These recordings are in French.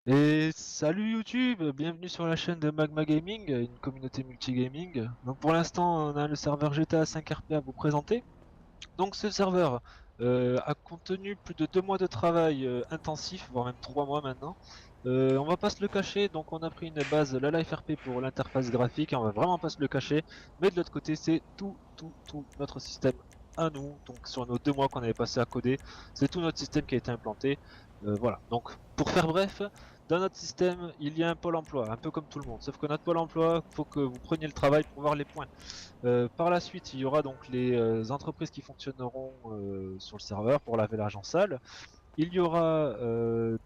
Et salut YouTube, bienvenue sur la chaîne de Magma Gaming, une communauté multigaming. Donc pour l'instant, on a le serveur GTA 5 RP à vous présenter. Donc ce serveur a contenu plus de 2 mois de travail intensif, voire même 3 mois maintenant. On va pas se le cacher, donc on a pris une base, la Life RP pour l'interface graphique, et on va vraiment pas se le cacher. Mais de l'autre côté, c'est tout notre système à nous. Donc sur nos 2 mois qu'on avait passé à coder, c'est tout notre système qui a été implanté. Voilà. Donc pour faire bref, dans notre système, il y a un pôle emploi, un peu comme tout le monde. Sauf que notre pôle emploi, il faut que vous preniez le travail pour voir les points. Par la suite, il y aura donc les entreprises qui fonctionneront sur le serveur pour laver l'argent sale. Il y aura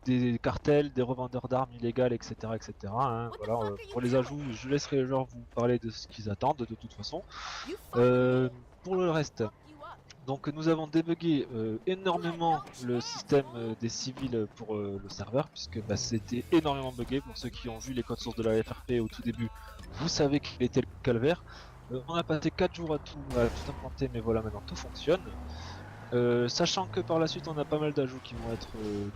des cartels, des revendeurs d'armes illégales, etc., etc. Hein, voilà, pour les ajouts, je laisserai les gens vous parler de ce qu'ils attendent de toute façon. Euh, pour le reste, donc nous avons débugué énormément le système des civils pour le serveur, puisque bah, c'était énormément buggé. Pour ceux qui ont vu les codes sources de la FRP au tout début, vous savez qu'il était le calvaire. On a passé 4 jours à tout implanter, mais voilà, maintenant tout fonctionne. Sachant que par la suite on a pas mal d'ajouts qui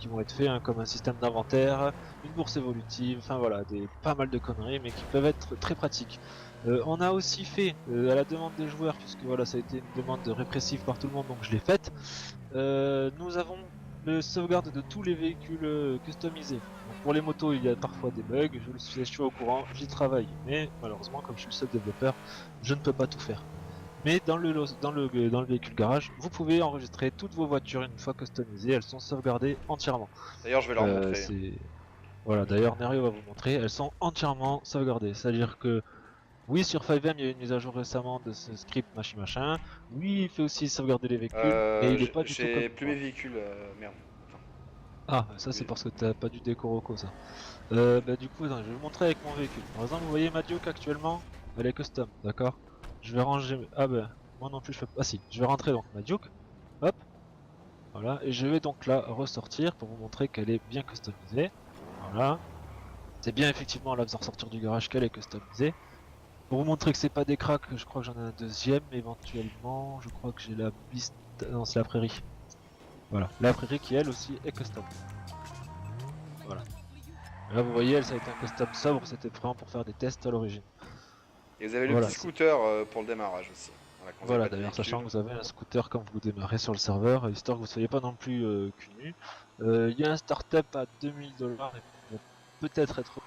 vont être faits, hein, comme un système d'inventaire, une bourse évolutive, enfin voilà, pas mal de conneries, mais qui peuvent être très pratiques. On a aussi fait, à la demande des joueurs, puisque voilà, ça a été une demande répressive par tout le monde, donc je l'ai faite. Nous avons le sauvegarde de tous les véhicules customisés. Donc pour les motos, il y a parfois des bugs, je suis au courant, j'y travaille, mais malheureusement, comme je suis le seul développeur, je ne peux pas tout faire. Mais dans le véhicule garage, vous pouvez enregistrer toutes vos voitures une fois customisées, elles sont sauvegardées entièrement. D'ailleurs, je vais leur montrer. C'est Voilà, d'ailleurs Nerio va vous montrer, elles sont entièrement sauvegardées. C'est-à-dire que oui, sur 5M, il y a eu une mise à jour récemment de ce script machin machin. Oui, il fait aussi sauvegarder les véhicules, mais il est pas du tout comme J'ai plus mes moi. véhicules, merde. Ah, ça c'est Oui. parce que t'as pas du décoroco ça. Bah du coup, attends, je vais vous montrer avec mon véhicule. Par exemple, vous voyez ma Duke actuellement, elle est custom, d'accord? Je vais ranger. Ah bah, moi non plus je peux pas. Ah si, je vais rentrer donc ma Duke. Hop, voilà, et je vais donc la ressortir pour vous montrer qu'elle est bien customisée. Voilà, c'est bien effectivement en la faisant ressortir du garage qu'elle est customisée. Pour vous montrer que c'est pas des cracks, je crois que j'en ai un deuxième éventuellement. Je crois que j'ai la piste. Non, c'est la prairie. Voilà, la prairie qui elle aussi est custom. Voilà. Là vous voyez, elle ça a été un custom sobre, c'était vraiment pour faire des tests à l'origine. Et vous avez le petit Voilà, scooter pour le démarrage aussi. Voilà, quand vous n'avez voilà, pas de d'ailleurs, sachant véhicule. que vous avez un scooter quand vous démarrez sur le serveur, histoire que vous ne soyez pas non plus cul nu. Il y a un startup à 2000 $, et il va peut-être être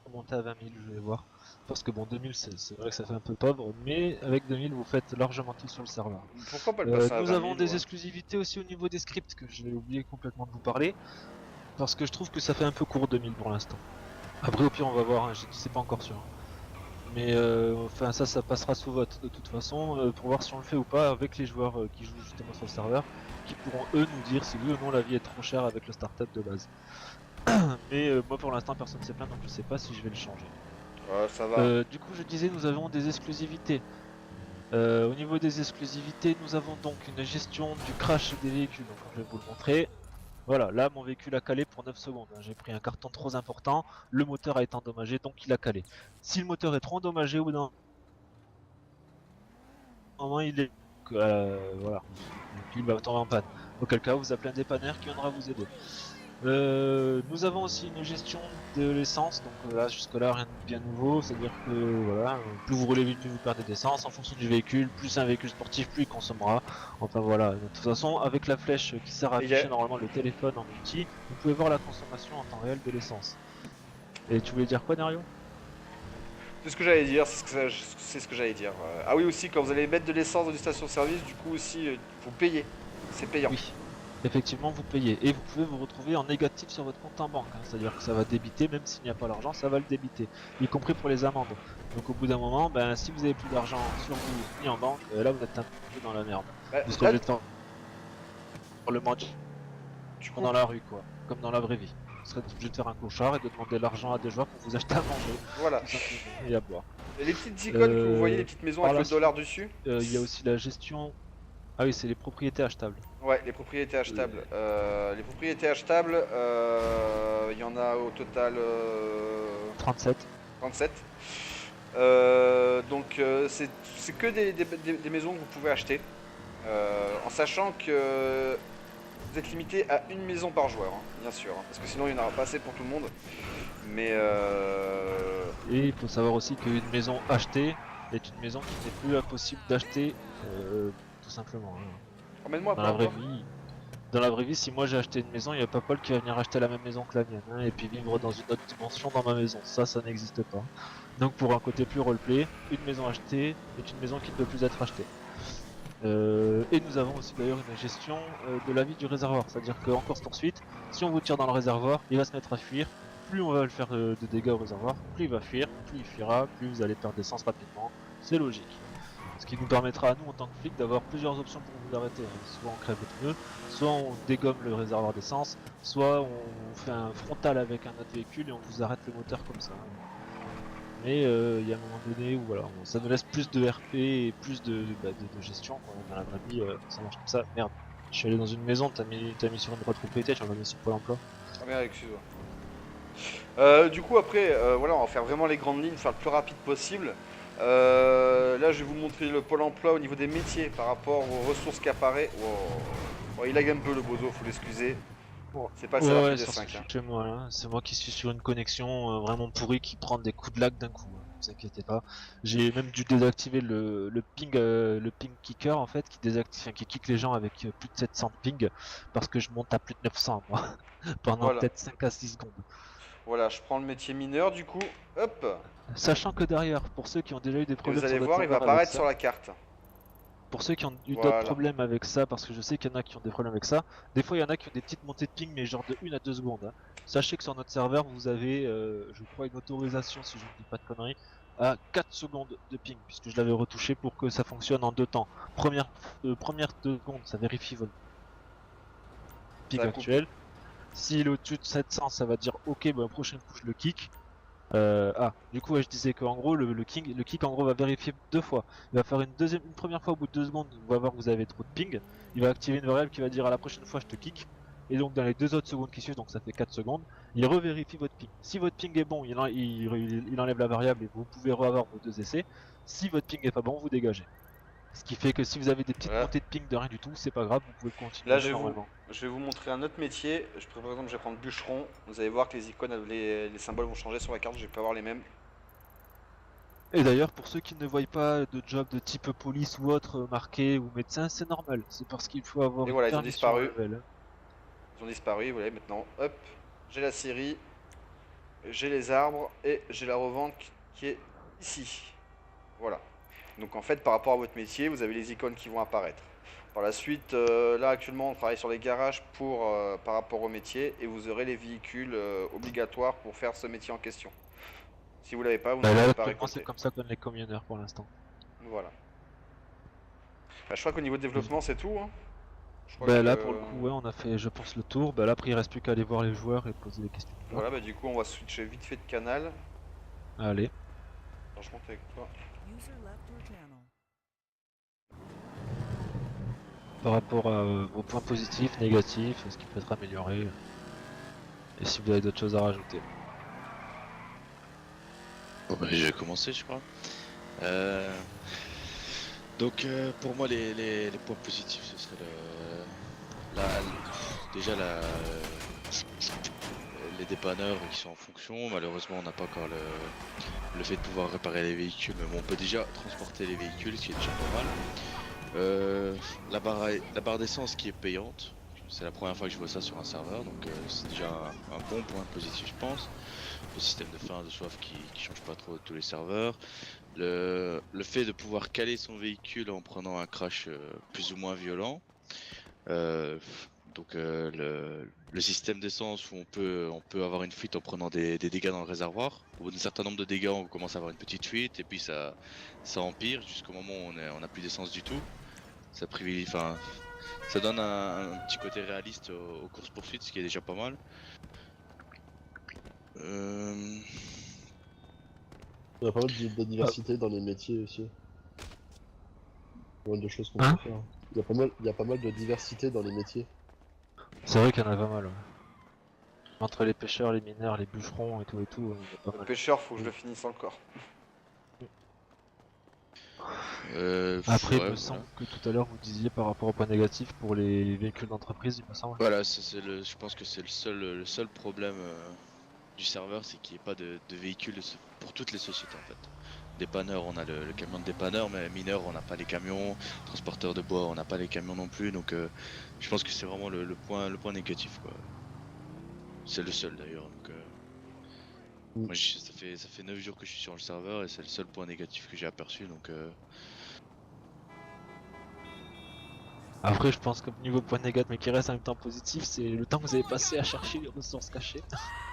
remonté à 20 000, je vais voir. Parce que bon, 2000, c'est vrai que ça fait un peu pauvre, mais avec 2000, vous faites largement tout sur le serveur. Pourquoi pas le passer à Nous 20 avons 000, des ouais. exclusivités aussi au niveau des scripts, que j'ai oublié complètement de vous parler, parce que je trouve que ça fait un peu court 2000 pour l'instant. Après, au pire, on va voir, hein, c'est pas encore sûr. Mais enfin ça passera sous vote de toute façon pour voir si on le fait ou pas avec les joueurs qui jouent justement sur le serveur, qui pourront eux nous dire si oui ou non la vie est trop chère avec le startup de base. Mais moi pour l'instant personne ne s'est plaint donc je sais pas si je vais le changer. Ouais, ça va. Du coup je disais nous avons des exclusivités. Au niveau des exclusivités nous avons donc une gestion du crash des véhicules, donc je vais vous le montrer. Voilà, là mon véhicule a calé pour 9 secondes, hein. J'ai pris un carton trop important, le moteur a été endommagé donc il a calé. Si le moteur est trop endommagé au bout d'un moment il est voilà, le véhicule va tomber en panne. Auquel cas vous appelez un dépanneur qui viendra vous aider. Nous avons aussi une gestion de l'essence, donc là jusque là rien de bien nouveau, c'est-à-dire que voilà, plus vous roulez vite, plus vous perdez d'essence en fonction du véhicule, plus c'est un véhicule sportif, plus il consommera. Enfin voilà, de toute façon avec la flèche qui sert à Et y a- afficher normalement le téléphone en multi, vous pouvez voir la consommation en temps réel de l'essence. Et tu voulais dire quoi Dario? C'est ce que j'allais dire, c'est ce que j'allais dire. Ah oui, aussi, quand vous allez mettre de l'essence dans une station-service, du coup aussi, vous payez. C'est payant. Oui, effectivement, vous payez et vous pouvez vous retrouver en négatif sur votre compte en banque, hein. C'est-à-dire que ça va débiter, même s'il n'y a pas l'argent, ça va le débiter, y compris pour les amendes. Donc au bout d'un moment, ben, si vous avez plus d'argent sur vous ni en banque, là vous êtes un peu dans la merde. Bah, Vous serez là, obligé de faire le match tu dans coupes. la rue, quoi, comme dans la vraie vie. Vous serez obligé de faire un clochard et de demander l'argent à des joueurs pour vous acheter à manger, Voilà. tout simplement, et à boire. Et les petites icônes que vous voyez, les Euh, petites maisons Par avec la le dollar suite, dessus. il y a aussi la gestion. Ah oui, c'est les propriétés achetables. Ouais, les propriétés achetables. Les propriétés achetables, il y en a au total 37. 37. Donc c'est que des maisons que vous pouvez acheter. En sachant que vous êtes limité à une maison par joueur, hein, bien sûr, hein, parce que sinon il n'y en aura pas assez pour tout le monde. Mais Et il faut savoir aussi qu'une maison achetée est une maison qui n'est plus impossible d'acheter, tout simplement, hein. emmène-moi Dans pas la vraie encore. vie, si moi j'ai acheté une maison, il n'y a pas Paul qui va venir acheter la même maison que la mienne, hein, et puis vivre dans une autre dimension dans ma maison. Ça n'existe pas. Donc pour un côté plus roleplay, une maison achetée est une maison qui ne peut plus être achetée. Et nous avons aussi d'ailleurs une gestion de la vie du réservoir, c'est-à-dire qu'en course poursuite, si on vous tire dans le réservoir, il va se mettre à fuir. Plus on va le faire de dégâts au réservoir, plus il va fuir, plus il fuira, plus vous allez perdre d'essence rapidement. C'est logique. Ce qui nous permettra à nous en tant que flic d'avoir plusieurs options pour vous arrêter, hein. Soit on crève les pneus, soit on dégomme le réservoir d'essence, soit on fait un frontal avec un autre véhicule et on vous arrête le moteur comme ça. Mais il y a un moment donné où voilà, ça nous laisse plus de RP et plus de gestion quand on a la vraie vie, ça marche comme ça. Merde, je suis allé dans une maison, t'as mis sur une droite propriété, tu m'as mis sur Pôle emploi. Ah merde, excuse-moi. Du coup après, voilà, on va faire vraiment les grandes lignes, faire le plus rapide possible. Là je vais vous montrer le pôle emploi au niveau des métiers par rapport aux ressources qui apparaissent. Wow. Bon, il lag un peu le bozo, faut l'excuser. C'est pas le salaire Ouais, plus des sur 5 hein. chez moi là, c'est moi qui suis sur une connexion vraiment pourrie qui prend des coups de lag d'un coup, hein, ne vous inquiétez pas. J'ai même dû désactiver le ping kicker en fait, qui désactive, enfin, qui kick les gens avec plus de 700 de ping, parce que je monte à plus de 900 moi, pendant Voilà. peut-être 5 à 6 secondes. Voilà, je prends le métier mineur du coup. Hop. Sachant que derrière, pour ceux qui ont déjà eu des Et vous problèmes allez sur d'autres voir, il va serveurs avec apparaître ça, sur la carte. pour ceux qui ont eu d'autres Voilà. problèmes avec ça, parce que je sais qu'il y en a qui ont des problèmes avec ça, des fois il y en a qui ont des petites montées de ping, mais genre de 1 à 2 secondes, hein. Sachez que sur notre serveur, vous avez, je crois, une autorisation, si je ne dis pas de conneries, à 4 secondes de ping, puisque je l'avais retouché pour que ça fonctionne en 2 temps. Première 2 secondes, ça vérifie votre Ça ping a coupé. actuel. S'il est au-dessus de 700, ça va dire ok, bah, prochaine coup je le kick. Du coup, ouais, je disais qu'en gros, le kick en gros va vérifier 2 fois. Il va faire une première fois au bout de 2 secondes, il va voir que vous avez trop de ping. Il va activer une variable qui va dire à la prochaine fois je te kick. Et donc dans les 2 autres secondes qui suivent, donc ça fait 4 secondes, il revérifie votre ping. Si votre ping est bon, il enlève la variable et vous pouvez revoir vos 2 essais. Si votre ping est pas bon, vous dégagez. Ce qui fait que si vous avez des petites Voilà. montées de ping de rien du tout, c'est pas grave, vous pouvez Là, continuer normalement. je vais vous montrer un autre métier. Par exemple, je vais prendre bûcheron. Vous allez voir que les icônes, les symboles vont changer sur la carte. Je vais pas avoir les mêmes. Et d'ailleurs, pour ceux qui ne voient pas de job de type police ou autre marqué ou médecin, c'est normal. C'est parce qu'il faut avoir Et une voilà, ils ont permission disparu. level, hein. Ils ont disparu. Vous voyez maintenant. Hop. J'ai la série. J'ai les arbres. Et j'ai la revente qui est ici. Voilà. Donc en fait, par rapport à votre métier, vous avez les icônes qui vont apparaître. Par la suite, là actuellement, on travaille sur les garages par rapport au métier et vous aurez les véhicules obligatoires pour faire ce métier en question. Si vous l'avez pas, vous ne Bah là, pourrez pas actuellement, c'est récolter. comme ça qu'on est camionneurs pour l'instant. Voilà. Bah, je crois qu'au niveau de développement, c'est tout, hein. Je crois Bah là, pour que le coup, ouais, on a fait, je pense, le tour. Bah là, après, il reste plus qu'à aller voir les joueurs et poser des questions. voilà, bah du coup, on va switcher vite fait de canal. Allez, Alors, je monte avec toi. User left your channel. par rapport à vos points positifs, négatifs, ce qui peut être amélioré. Et si vous avez d'autres choses à rajouter. Bon, bah, je vais commencer, je crois. Donc, pour moi, les points positifs, ce serait déjà les dépanneurs qui sont en fonction. Malheureusement, on n'a pas encore le fait de pouvoir réparer les véhicules, mais bon, on peut déjà transporter les véhicules, ce qui est déjà pas mal. La barre d'essence qui est payante. C'est la première fois que je vois ça sur un serveur, donc c'est déjà un bon point positif, je pense. Le système de faim, de soif qui change pas trop de tous les serveurs. Le fait de pouvoir caler son véhicule en prenant un crash plus ou moins violent. Le système d'essence où on peut avoir une fuite en prenant des dégâts dans le réservoir. Au bout d'un certain nombre de dégâts, on commence à avoir une petite fuite et puis ça empire jusqu'au moment où on n'a plus d'essence du tout. Ça privilégie, enfin, ça donne un petit côté réaliste aux courses poursuites, ce qui est déjà pas mal. Il y a pas mal de diversité dans les métiers aussi. Pas mal de choses qu'on Hein peut faire. Il y a pas mal de diversité dans les métiers. C'est vrai qu'il y en a pas mal, ouais. Entre les pêcheurs, les mineurs, les bûcherons et tout, il y en a pas Le mal. pêcheur, faut que je le finisse encore. Après, il ouais, me semble que tout à l'heure vous disiez par rapport au point négatif pour les véhicules d'entreprise, il me semble. Voilà, je pense que c'est le seul problème du serveur, c'est qu'il n'y ait pas de véhicules pour toutes les sociétés en fait. Dépanneur, on a le camion de dépanneur, mais mineur, on n'a pas les camions. Transporteur de bois, on n'a pas les camions non plus. Donc, je pense que c'est vraiment le point négatif, quoi. C'est le seul d'ailleurs. Donc, moi, ça fait 9 jours que je suis sur le serveur et c'est le seul point négatif que j'ai aperçu. Donc, Après, je pense que niveau point négatif, mais qui reste en même temps positif, c'est le temps que vous avez passé à chercher les ressources cachées.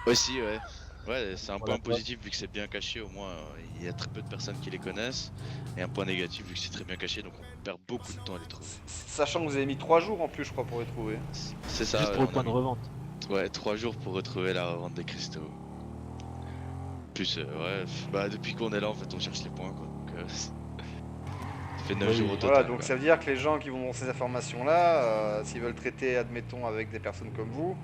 aussi, ouais. Ouais, c'est un Voilà, point positif vu que c'est bien caché, au moins il y a très peu de personnes qui les connaissent. Et un point négatif vu que c'est très bien caché, donc on perd beaucoup de temps à les trouver. Sachant que vous avez mis 3 jours en plus, je crois, pour les trouver. C'est ça, juste ouais, pour le on a point de mis revente. 3 jours pour retrouver la revente des cristaux. Plus, ouais, bah depuis qu'on est là en fait on cherche les points quoi. Donc, ça fait 9 Oui, jours au voilà, Voilà, total. donc Quoi. ça veut dire que les gens qui vont dans ces informations-là, s'ils veulent traiter, admettons, avec des personnes comme vous,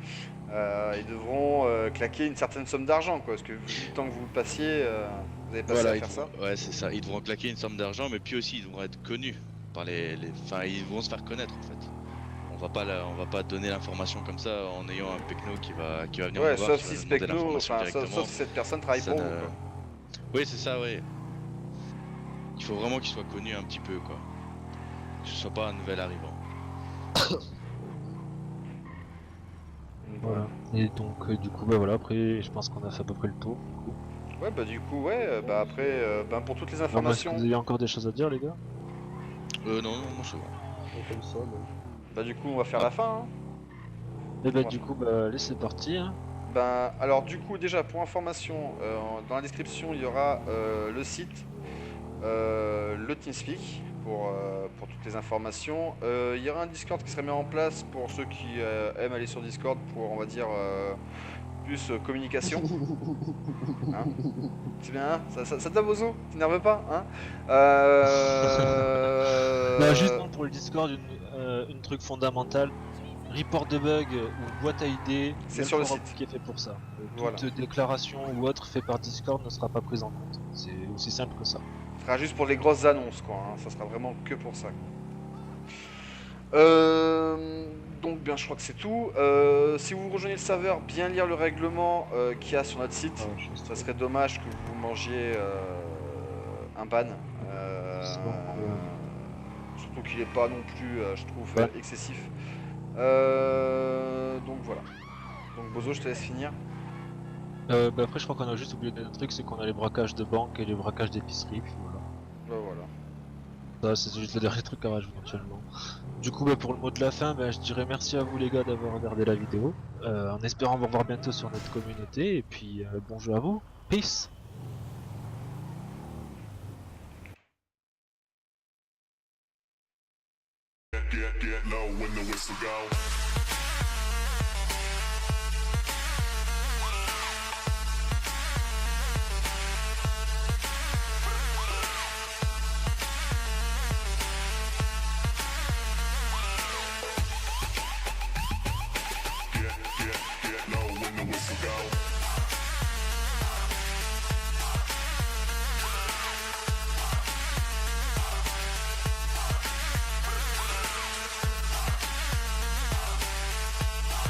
ils devront claquer une certaine somme d'argent, quoi. Parce que vu le temps que vous passiez, vous avez passé à Voilà, faire ça. ouais c'est ça, ils devront claquer une somme d'argent mais puis aussi ils devront être connus par enfin ils vont se faire connaître en fait. On va pas donner l'information comme ça en ayant un pecno qui va venir nous Ouais, voir, sauf qui va si nous ce demander Pecno, l'information enfin, sauf directement. si cette personne travaille Ça pour vous, ne... quoi. Oui c'est ça, ouais. Il faut vraiment qu'il soit connu un petit peu quoi. Que ce soit pas un nouvel arrivant. Donc, voilà. Et donc, du coup, bah voilà, après, je pense qu'on a fait à peu près le tour. Du coup. Ouais, bah du coup, ouais, bah après, ben, pour toutes les À moins que informations, vous ayez encore des choses à dire, les gars. Non, non, c'est bon. Comme ça, donc. bah du coup, on va faire Ah. la fin, hein. Et bah, Ouais. du coup, bah, allez, c'est parti. Hein. Ben, alors du coup, déjà, pour information, dans la description, il y aura le site, le TeamSpeak, pour toutes les informations. Il y aura un Discord qui sera mis en place pour ceux qui aiment aller sur Discord pour, on va dire, plus communication. Hein. C'est bien, hein, ça te va, Bozo? T'énerve pas, hein. Non, juste bon, pour le Discord, une truc fondamental. Report de bug ou boîte à idées, il y C'est a le sur le forum site. qui est fait pour ça. Voilà. Toute déclaration ou autre fait par Discord ne sera pas prise en compte. C'est aussi simple que ça. Ce sera juste pour les grosses annonces, quoi. Hein. Ça sera vraiment que pour ça. Donc, bien, je crois que c'est tout. Si vous rejoignez le serveur, bien lire le règlement qu'il y a sur notre site. Ah, je sais Ça serait dommage que vous mangiez un ban. C'est bon, Surtout qu'il n'est pas non plus, je trouve, Ouais. excessif. Donc voilà. Donc Bozo, je te laisse finir. bah après, je crois qu'on a juste oublié un truc, c'est qu'on a les braquages de banque et les braquages d'épicerie. Puis voilà. Bah voilà. Ça, c'est juste le dernier truc à rajouter éventuellement. Du coup, bah, pour le mot de la fin, bah, je dirais merci à vous les gars d'avoir regardé la vidéo. En espérant vous revoir bientôt sur notre communauté. Et puis, bon jeu à vous. Peace. Get low when the whistle go.